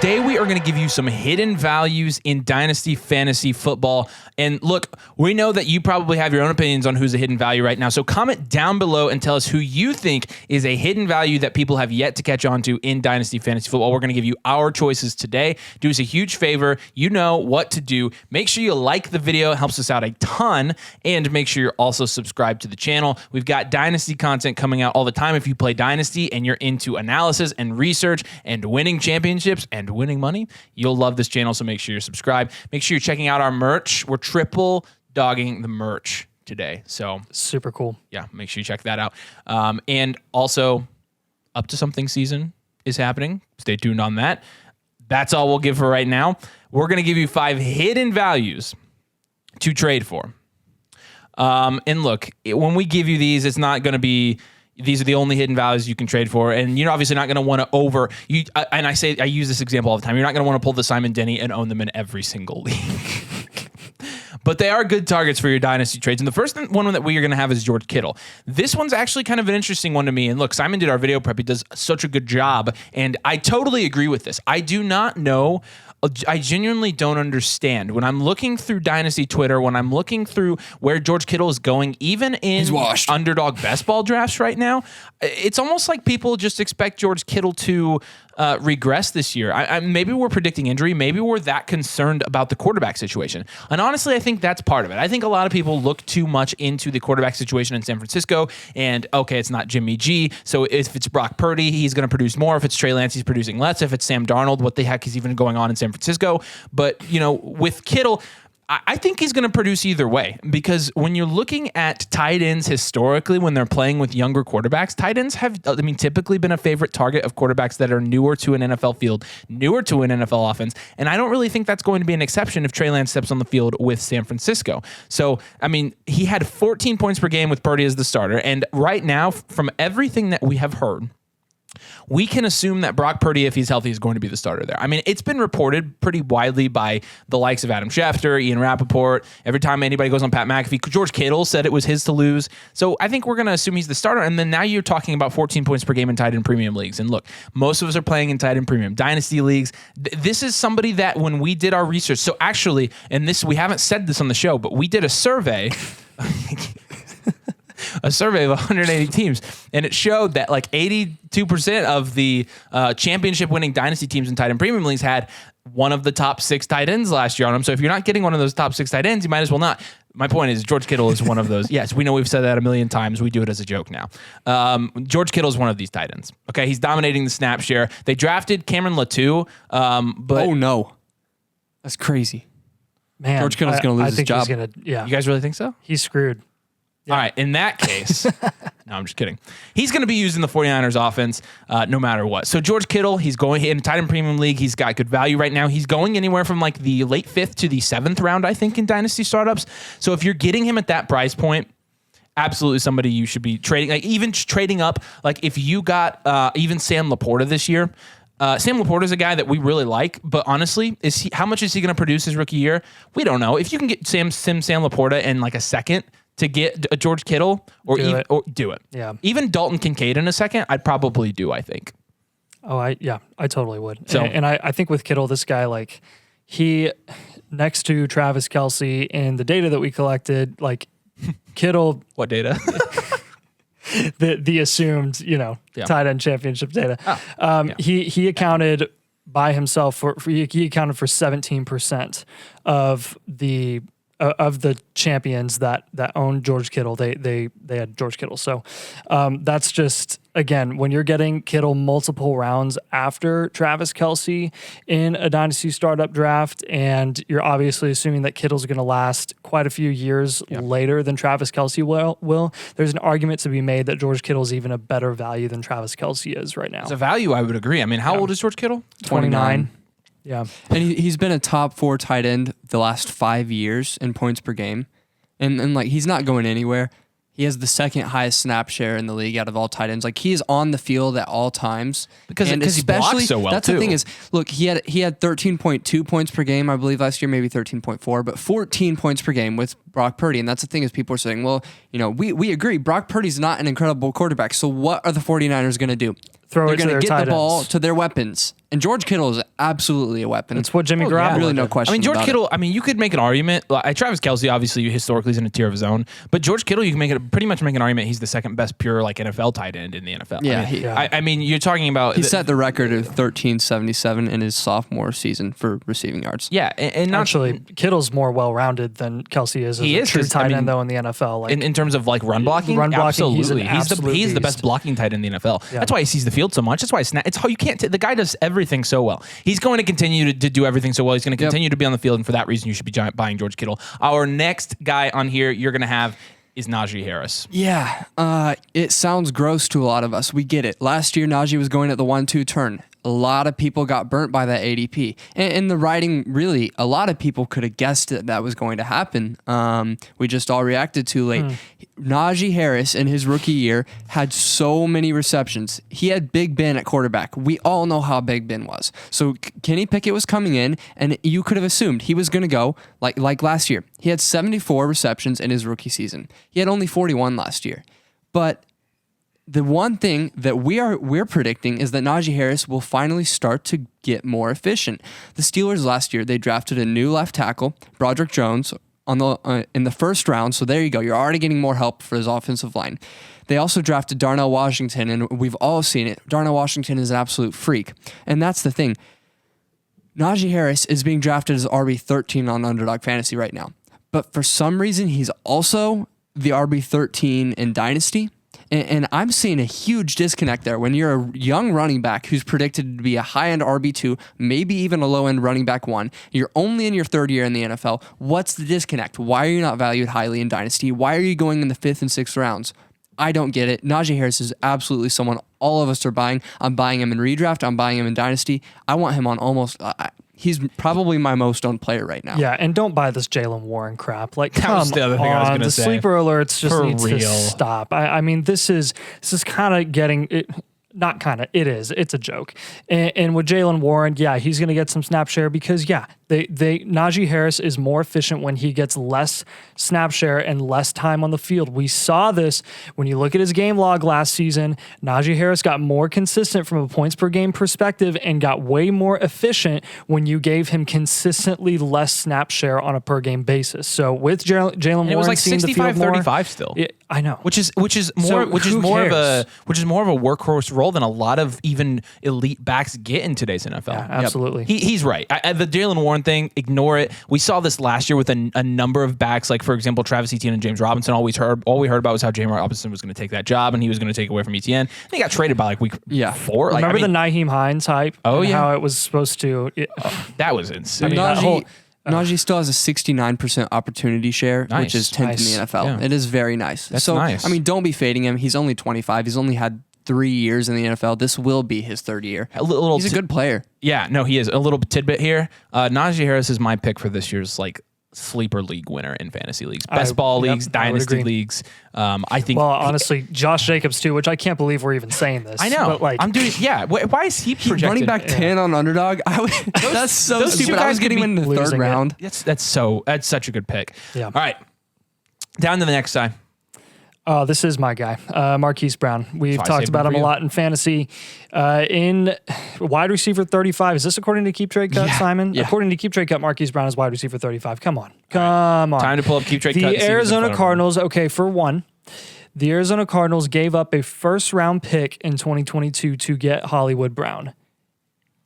today we are going to give you some hidden values in Dynasty Fantasy Football. And look, we know that you probably have your own opinions on who's a hidden value right now. So comment down below and tell us who you think is a hidden value that people have yet to catch on to in Dynasty Fantasy Football. We're going to give you our choices today. Do us a huge favor. You know what to do. Make sure you like the video. It helps us out a ton. And make sure you're also subscribed to the channel. We've got Dynasty content coming out all the time. If you play Dynasty and you're into analysis and research and winning championships and winning money, you'll love this channel. So make sure you're subscribed. Make sure you're checking out our merch. We're triple dogging the merch today. So super cool. Yeah, make sure you check that out. And also, Up to Something season is happening. Stay tuned on that. That's all we'll give for right now. We're going to give you 5 hidden values to trade for. And look, when we give you these, it's not going to be, these are the only hidden values you can trade for. And you're obviously not going to want to and I use this example all the time. You're not going to want to pull the Simon Denny and own them in every single league. But they are good targets for your dynasty trades. And the first one that we are going to have is George Kittle. This one's actually kind of an interesting one to me. And look, Simon did our video prep. He does such a good job. And I totally agree with this. I do not know. I genuinely don't understand. When I'm looking through Dynasty Twitter, when I'm looking through where George Kittle is going, even in underdog best ball drafts right now, it's almost like people just expect George Kittle to regress this year. Maybe we're predicting injury. Maybe we're that concerned about the quarterback situation. And honestly, I think that's part of it. I think a lot of people look too much into the quarterback situation in San Francisco. And okay, it's not Jimmy G. So if it's Brock Purdy, he's going to produce more. If it's Trey Lance, he's producing less. If it's Sam Darnold, what the heck is even going on in San Francisco? But, you know, with Kittle, I think he's going to produce either way, because when you're looking at tight ends historically, when they're playing with younger quarterbacks, tight ends have, typically been a favorite target of quarterbacks that are newer to an NFL field, newer to an NFL offense. And I don't really think that's going to be an exception if Trey Lance steps on the field with San Francisco. So, he had 14 points per game with Purdy as the starter. And right now, from everything that we have heard, we can assume that Brock Purdy, if he's healthy, is going to be the starter there. It's been reported pretty widely by the likes of Adam Schefter, Ian Rappaport. Every time anybody goes on Pat McAfee, George Kittle said it was his to lose. So I think we're going to assume he's the starter. And then now you're talking about 14 points per game in tight end premium leagues. And look, most of us are playing in tight end premium dynasty leagues. This is somebody that when we did our research, so actually, and this, we haven't said this on the show, but we did a survey. A survey of 180 teams, and it showed that like 82% of the championship winning dynasty teams in tight end premium leagues had one of the top 6 tight ends last year on them. So if you're not getting one of those top 6 tight ends, you might as well not. My point is George Kittle is one of those. Yes, we know we've said that a million times. We do it as a joke now. George Kittle is one of these tight ends. Okay, he's dominating the snap share. They drafted Cameron Latou, but oh no, that's crazy. Man, George Kittle's going to lose his job. You guys really think so? He's screwed. Yeah. All right, in that case, no, I'm just kidding. He's going to be used in the 49ers offense no matter what. So George Kittle, he's going in a tight end premium league. He's got good value right now. He's going anywhere from like the late 5th to the 7th round, I think, in dynasty startups. So if you're getting him at that price point, absolutely somebody you should be trading. Like even trading up, like if you got even Sam Laporta this year. Sam Laporta is a guy that we really like, but honestly, how much is he going to produce his rookie year? We don't know. If you can get Sam Laporta in like a second to get a George Kittle, or do it. Yeah. Even Dalton Kincaid in a second, I'd probably do, I think. Oh, I totally would. So, and I think with Kittle, this guy, like, he, next to Travis Kelce in the data that we collected, like, Kittle. What data? the assumed, tight end championship data. He accounted by himself he accounted for 17% of the champions that owned George Kittle. They had George Kittle. So that's just, again, when you're getting Kittle multiple rounds after Travis Kelce in a dynasty startup draft, and you're obviously assuming that Kittle's going to last quite a few years later than Travis Kelce will, there's an argument to be made that George Kittle is even a better value than Travis Kelce is right now. It's a value, I would agree. How old is George Kittle? 29. Yeah. And he's been a top 4 tight end the last 5 years in points per game. And like, he's not going anywhere. He has the 2nd highest snap share in the league out of all tight ends. Like, he is on the field at all times. Because he blocks so well, that's too. The thing is, look, he had 13.2 points per game, I believe, last year, maybe 13.4, but 14 points per game with Brock Purdy. And that's the thing is, people are saying, well, we agree. Brock Purdy's not an incredible quarterback. So what are the 49ers going to do? They're going to get the ball to their weapons. And George Kittle is absolutely a weapon. It's what Jimmy Garoppolo really no did. question. I mean, George about Kittle, it. I mean, you could make an argument. Travis Kelce, obviously, historically is in a tier of his own. But George Kittle, you can pretty much make an argument he's the second best pure NFL tight end in the NFL. Yeah, I mean, you're talking about... He set the record of 1377 in his sophomore season for receiving yards. Yeah, and not... Actually, Kittle's more well-rounded than Kelce is as a true tight end, though, in the NFL. Like, in terms of like run blocking, absolutely. He's the best blocking tight end in the NFL. Yeah. That's why he sees the field so much. That's why it's how you can't... the guy does everything so well. He's going to continue to do everything so well. He's going to continue to be on the field, and for that reason, you should be buying George Kittle. Our next guy on here you're going to have is Najee Harris. Yeah, it sounds gross to a lot of us. We get it. Last year, Najee was going at the 1-2 turn. A lot of people got burnt by that ADP. And the writing, really, a lot of people could have guessed that was going to happen. We just all reacted too late. Najee Harris, in his rookie year, had so many receptions. He had Big Ben at quarterback. We all know how Big Ben was. So Kenny Pickett was coming in, and you could have assumed he was going to go like last year. He had 74 receptions in his rookie season. He had only 41 last year. But the one thing that we're predicting is that Najee Harris will finally start to get more efficient. The Steelers last year, they drafted a new left tackle, Broderick Jones, in the first round. So there you go. You're already getting more help for his offensive line. They also drafted Darnell Washington, and we've all seen it. Darnell Washington is an absolute freak. And that's the thing. Najee Harris is being drafted as RB13 on Underdog Fantasy right now. But for some reason, he's also the RB13 in Dynasty. And I'm seeing a huge disconnect there. When you're a young running back who's predicted to be a high-end RB2, maybe even a low-end running back 1, you're only in your third year in the NFL. What's the disconnect? Why are you not valued highly in Dynasty? Why are you going in the 5th and 6th rounds? I don't get it. Najee Harris is absolutely someone all of us are buying. I'm buying him in redraft. I'm buying him in Dynasty. I want him on almost... he's probably my most owned player right now. Yeah, and don't buy this Jalen Warren crap. Like, that come was the other thing I was on, gonna the say. sleeper alerts just For needs to real. stop. I mean, this is kind of getting it. Not kind of, it is. It's a joke. And with Jalen Warren, yeah, he's going to get some snap share because, yeah, Najee Harris is more efficient when he gets less snap share and less time on the field. We saw this when you look at his game log last season. Najee Harris got more consistent from a points per game perspective and got way more efficient when you gave him consistently less snap share on a per game basis. So with Jalen Warren, it was like seeing the field more, 65-35 still. I know, which is more of a workhorse role than a lot of even elite backs get in today's NFL. Yeah, absolutely. He's right. The Jalen Warren thing, ignore it. We saw this last year with a number of backs, like for example Travis Etienne and James Robinson. All we heard about was how James Robinson was going to take that job and he was going to take away from Etienne. And he got traded by like week 4. Remember the Nyheim Hines hype? Oh yeah, how it was supposed to. That was insane. Najee still has a 69% opportunity share, which is 10th in the NFL. Yeah. It is very nice. That's nice. I mean, don't be fading him. He's only 25. He's only had 3 years in the NFL. This will be his third year. He's a good player. Yeah, no, he is. A little tidbit here. Najee Harris is my pick for this year's like sleeper league winner in fantasy leagues, best ball leagues, dynasty leagues. I think. Well, honestly, Josh Jacobs too, which I can't believe we're even saying this. I know. But like, I'm doing. Yeah. Why is he projected? Running back 10 on Underdog? That's so stupid. I was getting him in the third round. That's such a good pick. Yeah. All right. Down to the next side. Oh, this is my guy, Marquise Brown. We've talked about him a lot in fantasy. In wide receiver 35, is this according to Keep Trade Cut, Simon? Yeah. According to Keep Trade Cut, Marquise Brown is wide receiver 35. Come on. Time to pull up Keep Trade Cut. The Arizona Cardinals, okay, for one, the Arizona Cardinals gave up a first-round pick in 2022 to get Hollywood Brown.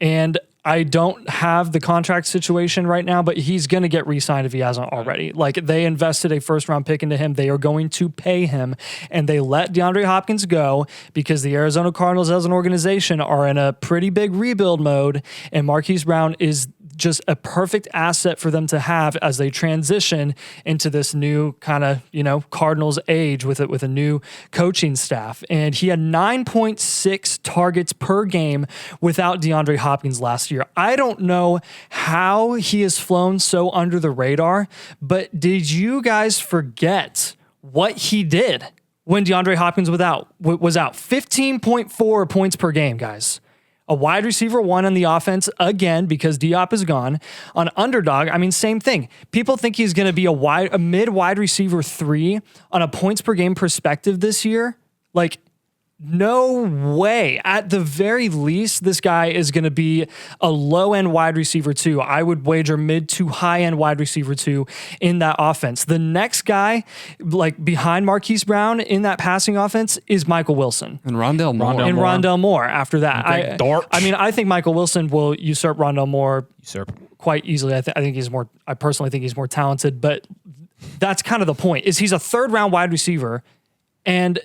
And I don't have the contract situation right now, but he's going to get re-signed if he hasn't already. Like, they invested a first-round pick into him. They are going to pay him, and they let DeAndre Hopkins go because the Arizona Cardinals as an organization are in a pretty big rebuild mode, and Marquise Brown is just a perfect asset for them to have as they transition into this new kind of, Cardinals age with a new coaching staff. And he had 9.6 targets per game without DeAndre Hopkins last year. I don't know how he has flown so under the radar, but did you guys forget what he did when DeAndre Hopkins was out? 15.4 points per game, guys. A wide receiver 1 on the offense, again, because Diop is gone. On Underdog, I mean, same thing. People think he's going to be a mid wide receiver 3 on a points per game perspective this year. Like, No way. At the very least, this guy is going to be a low-end wide receiver 2. I would wager mid to high-end wide receiver 2 in that offense. The next guy, like behind Marquise Brown in that passing offense, is Michael Wilson. And Rondell Moore. Rondell Moore after that. I mean, I think Michael Wilson will usurp Rondell Moore quite easily. I personally think he's more talented, but that's kind of the point, is he's a third-round wide receiver, and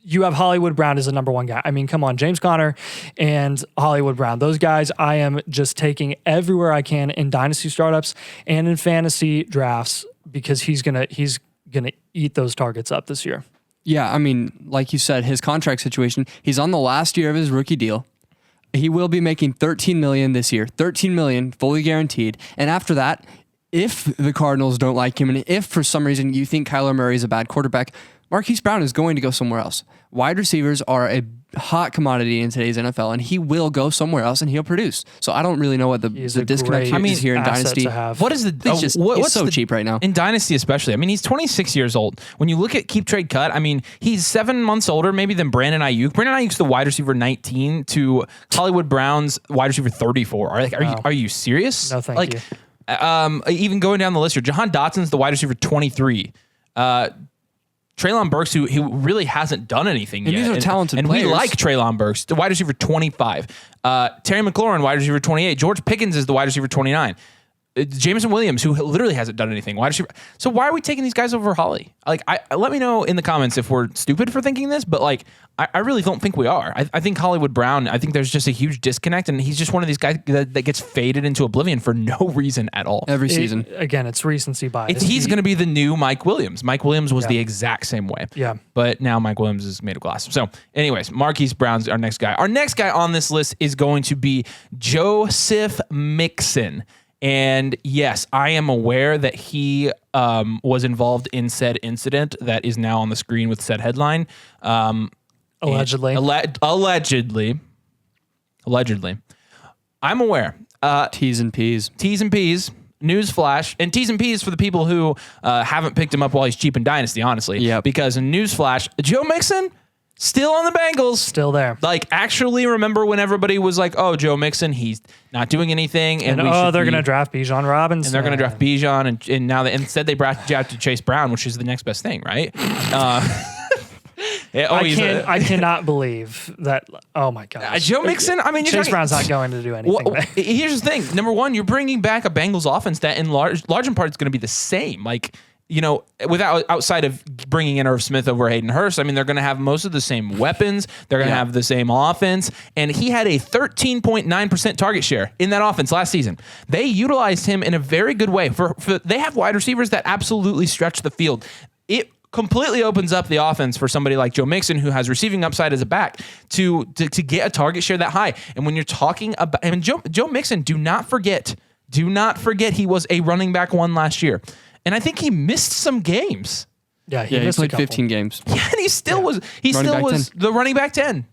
you have Hollywood Brown as the number 1 guy. I mean, come on, James Conner and Hollywood Brown. Those guys I am just taking everywhere I can in dynasty startups and in fantasy drafts, because he's gonna eat those targets up this year. Yeah, I mean, like you said, his contract situation, he's on the last year of his rookie deal. He will be making $13 million this year, $13 million fully guaranteed. And after that, if the Cardinals don't like him, and if for some reason you think Kyler Murray is a bad quarterback, Marquise Brown is going to go somewhere else. Wide receivers are a hot commodity in today's NFL, and he will go somewhere else and he'll produce. So I don't really know what the disconnect is here in Dynasty. What is the? He's so cheap right now in Dynasty, especially. I mean, he's 26 years old. When you look at Keep Trade Cut, I mean, he's 7 months older maybe than Brandon Ayuk. Brandon Ayuk's the wide receiver 19 to Hollywood Brown's wide receiver 34. Are you serious? No, thank you. Even going down the list here, Jahan Dotson's the wide receiver 23. Treylon Burks, who really hasn't done anything yet. These are talented players. And we like Treylon Burks, the wide receiver 25. Terry McLaurin, wide receiver 28. George Pickens is the wide receiver 29. Jameson Williams, who literally hasn't done anything. Wide receiver. So why are we taking these guys over Holly? Like, let me know in the comments if we're stupid for thinking this, but like, I really don't think we are. I think Hollywood Brown, I think there's just a huge disconnect, and he's just one of these guys that gets faded into oblivion for no reason at all. Every season. Again, it's recency bias. He's going to be the new Mike Williams. Mike Williams was the exact same way. Yeah. But now Mike Williams is made of glass. So anyways, Marquise Brown's our next guy. Our next guy on this list is going to be Joseph Mixon. And yes, I am aware that he was involved in said incident that is now on the screen with said headline. Allegedly. Allegedly. I'm aware. T's and P's. T's and P's. Newsflash. And T's and P's for the people who haven't picked him up while he's cheap in Dynasty, honestly. Yeah. Because in Newsflash, Joe Mixon, still on the Bengals. Still there. Like, actually remember when everybody was like, oh, Joe Mixon, he's not doing anything. And they're going to draft Bijan Robinson. And they're going to draft Bijan. And now instead they drafted Chase Brown, which is the next best thing, right? I cannot believe that. Oh my gosh, Joe Mixon. I mean, Chase Brown's not going to do anything. Here's the thing. Number one, you're bringing back a Bengals offense that, in large in part, is going to be the same. Like, you know, outside of bringing in Irv Smith over Hayden Hurst, I mean, they're going to have most of the same weapons. They're going to have the same offense. And he had a 13.9% target share in that offense last season. They utilized him in a very good way. They have wide receivers that absolutely stretch the field. It completely opens up the offense for somebody like Joe Mixon, who has receiving upside as a back, to get a target share that high. And when you're talking about, I mean, Joe Mixon, do not forget he was a running back 1 last year. And I think he missed some games. Yeah, he played 15 games. Yeah, and he still was the running back 10.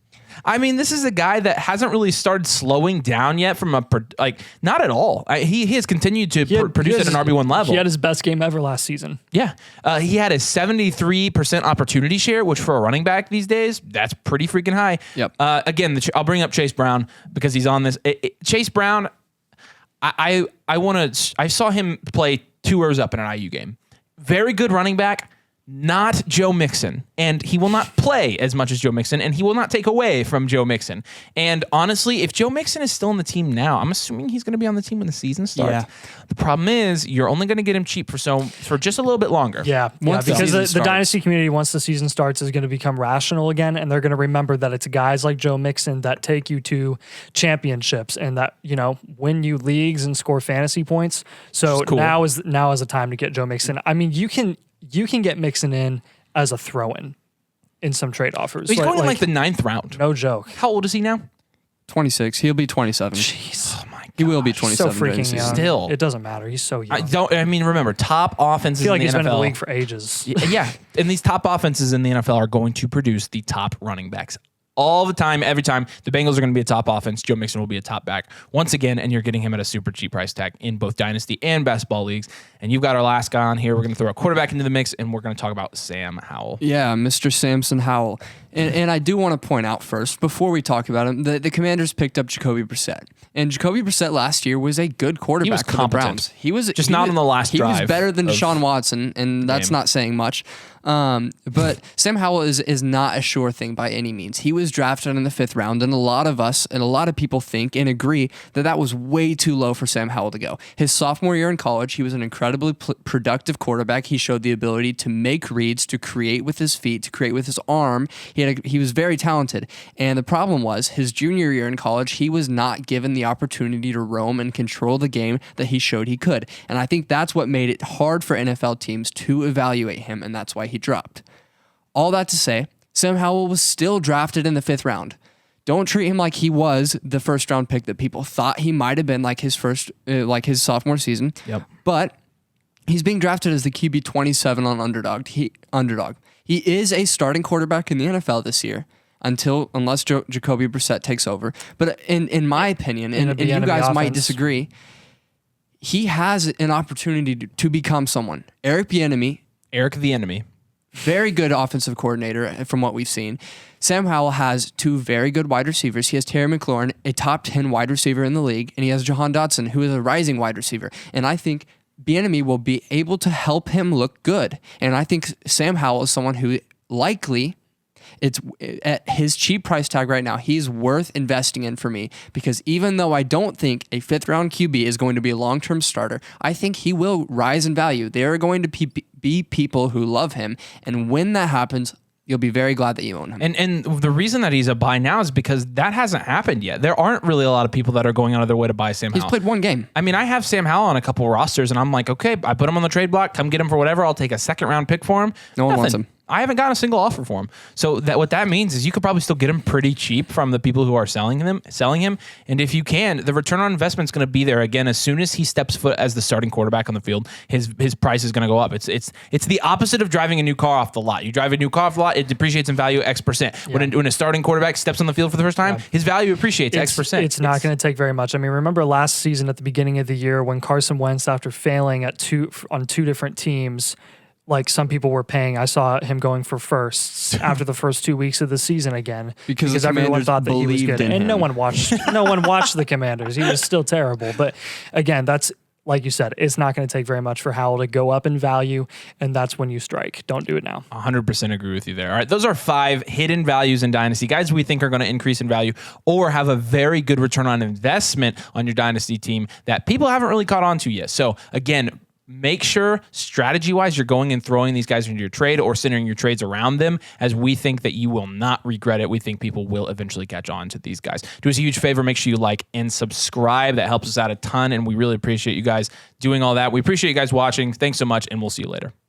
I mean, this is a guy that hasn't really started slowing down yet from not at all. He has continued to produce at an RB1 level. He had his best game ever last season. Yeah. He had a 73% opportunity share, which for a running back these days, that's pretty freaking high. Yep. Again, I'll bring up Chase Brown because he's on this. Chase Brown, I saw him play 2 rows up in an IU game. Very good running back. Not Joe Mixon, and he will not play as much as Joe Mixon, and he will not take away from Joe Mixon. And honestly, if Joe Mixon is still on the team now, I'm assuming he's going to be on the team when the season starts. Yeah. The problem is you're only going to get him cheap for just a little bit longer. Yeah, because the Dynasty community, once the season starts, is going to become rational again, and they're going to remember that it's guys like Joe Mixon that take you to championships and that, you know, win you leagues and score fantasy points. So cool. now is a time to get Joe Mixon. I mean, you can get Mixon in as a throw-in in some trade offers. He's going in like the 9th round. No joke. How old is he now? 26. He'll be 27. Jeez. Oh my God. He will be 27. So freaking young. Still. It doesn't matter. He's so young. Remember, top offenses in the NFL. I feel like he's been in the league for ages. Yeah. And these top offenses in the NFL are going to produce the top running backs. All the time, every time. The Bengals are going to be a top offense. Joe Mixon will be a top back once again, and you're getting him at a super cheap price tag in both Dynasty and Best Ball leagues. And you've got our last guy on here. We're going to throw a quarterback into the mix, and we're going to talk about Sam Howell. Yeah, Mr. Samson Howell. And I do want to point out first, before we talk about him, the Commanders picked up Jacoby Brissett. And Jacoby Brissett last year was a good quarterback. He was for the competent. Browns. He was just not on the last He drive. was better than Deshaun Watson, and that's not saying much. But Sam Howell is not a sure thing by any means. He was drafted in the 5th round, and a lot of us and a lot of people think and agree that was way too low for Sam Howell to go. His sophomore year in college, he was an incredibly productive quarterback. He showed the ability to make reads, to create with his feet, to create with his arm. He was very talented. And the problem was his junior year in college, he was not given the opportunity to roam and control the game that he showed he could. And I think that's what made it hard for NFL teams to evaluate him, and that's why he dropped. All that to say, Sam Howell was still drafted in the 5th round. Don't treat him like he was the 1st round pick that people thought he might have been, like his sophomore season. Yep. But he's being drafted as the QB 27 on Underdog. He is a starting quarterback in the NFL this year, unless Jacoby Brissett takes over. But in my opinion, and you guys might disagree, he has an opportunity to become someone. Eric the Enemy. Very good offensive coordinator from what we've seen. Sam Howell has 2 very good wide receivers. He has Terry McLaurin, a top 10 wide receiver in the league, and he has Jahan Dotson, who is a rising wide receiver. And I think Bieniemy will be able to help him look good. And I think Sam Howell is someone who likely, it's at his cheap price tag right now, he's worth investing in for me, because even though I don't think a 5th round QB is going to be a long-term starter, I think he will rise in value. There are going to be people who love him, and when that happens, you'll be very glad that you own him. And the reason that he's a buy now is because that hasn't happened yet. There aren't really a lot of people that are going out of their way to buy Sam Howell. He's played 1 game. I mean, I have Sam Howell on a couple rosters, and I'm like, okay, I put him on the trade block. Come get him for whatever. I'll take a 2nd round pick for him. No one wants him. I haven't gotten a single offer for him. So what that means is you could probably still get him pretty cheap from the people who are selling him. And if you can, the return on investment is going to be there again. As soon as he steps foot as the starting quarterback on the field, his price is going to go up. It's the opposite of driving a new car off the lot. You drive a new car off the lot, it depreciates in value X%. Yeah. When a starting quarterback steps on the field for the first time, his value appreciates X%. It's not going to take very much. I mean, remember last season at the beginning of the year when Carson Wentz, after failing on 2 different teams, like some people were paying, I saw him going for firsts after the first 2 weeks of the season again because everyone thought that he was good, and no one watched the Commanders. He was still terrible. But again, that's like you said, it's not going to take very much for Howell to go up in value, and that's when you strike. Don't do it now. 100% agree with you there. All right, those are 5 hidden values in Dynasty. Guys we think are going to increase in value or have a very good return on investment on your Dynasty team that people haven't really caught on to yet. So again, make sure strategy-wise you're going and throwing these guys into your trade or centering your trades around them, as we think that you will not regret it. We think people will eventually catch on to these guys. Do us a huge favor. Make sure you like and subscribe. That helps us out a ton, and we really appreciate you guys doing all that. We appreciate you guys watching. Thanks so much, and we'll see you later.